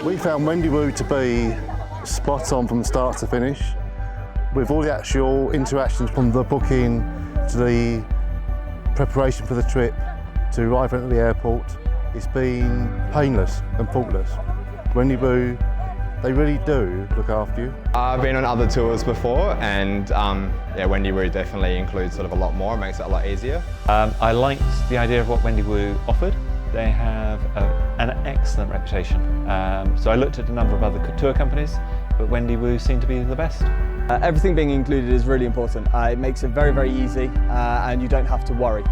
We found Wendy Wu to be spot on from start to finish, with all the actual interactions from the booking to the preparation for the trip to arriving at the airport. It's been painless and faultless. Wendy Wu, they really do look after you. I've been on other tours before, and yeah, Wendy Wu definitely includes sort of a lot more, makes it a lot easier. I liked the idea of what Wendy Wu offered. They have an excellent reputation. So I looked at a number of other tour companies, but Wendy Wu seemed to be the best. Everything being included is really important. It makes it very, very easy, and you don't have to worry.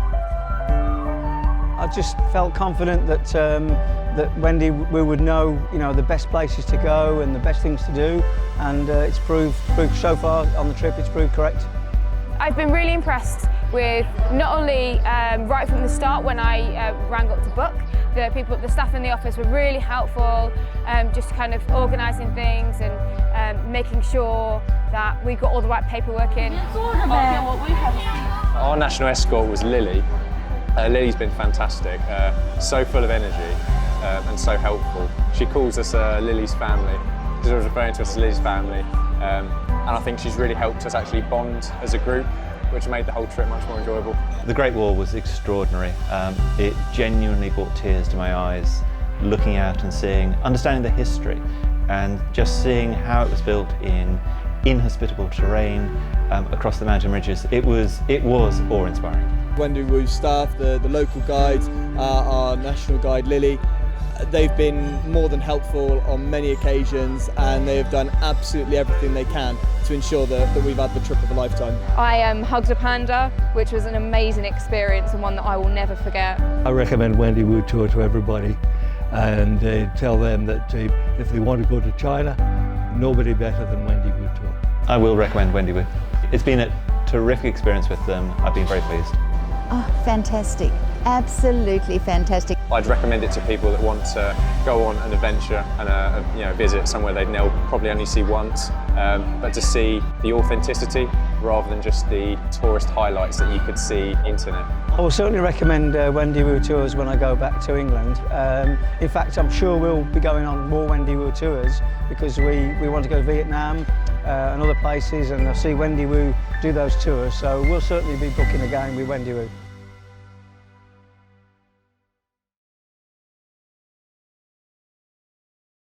I just felt confident that that Wendy Wu would know, the best places to go and the best things to do, and it's proved so far on the trip. It's proved correct. I've been really impressed with not only right from the start when I rang up to book. The staff in the office were really helpful, just kind of organising things and making sure that we got all the right paperwork in. Our national escort was Lily. Lily's been fantastic, so full of energy and so helpful. She calls us Lily's family. She's always referring to us as Lily's family, and I think she's really helped us actually bond as a group, which made the whole trip much more enjoyable. The Great Wall was extraordinary. It genuinely brought tears to my eyes, looking out and seeing, understanding the history, and just seeing how it was built in inhospitable terrain across the mountain ridges. It was awe-inspiring. Wendy Wu staff, the local guides, our national guide Lily, they've been more than helpful on many occasions, and they have done absolutely everything they can to ensure that we've had the trip of a lifetime. I hugged a panda, which was an amazing experience and one that I will never forget. I recommend Wendy Wu Tour to everybody, and tell them that if they want to go to China, nobody better than Wendy Wu Tour. I will recommend Wendy Wu. It's been a terrific experience with them. I've been very pleased. Oh, fantastic. Absolutely fantastic. I'd recommend it to people that want to go on an adventure and visit somewhere they'd probably only see once, but to see the authenticity rather than just the tourist highlights that you could see internet. I will certainly recommend Wendy Wu Tours when I go back to England. In fact, I'm sure we'll be going on more Wendy Wu Tours because we want to go to Vietnam and other places, and I'll see Wendy Wu do those tours, so we'll certainly be booking again with Wendy Wu.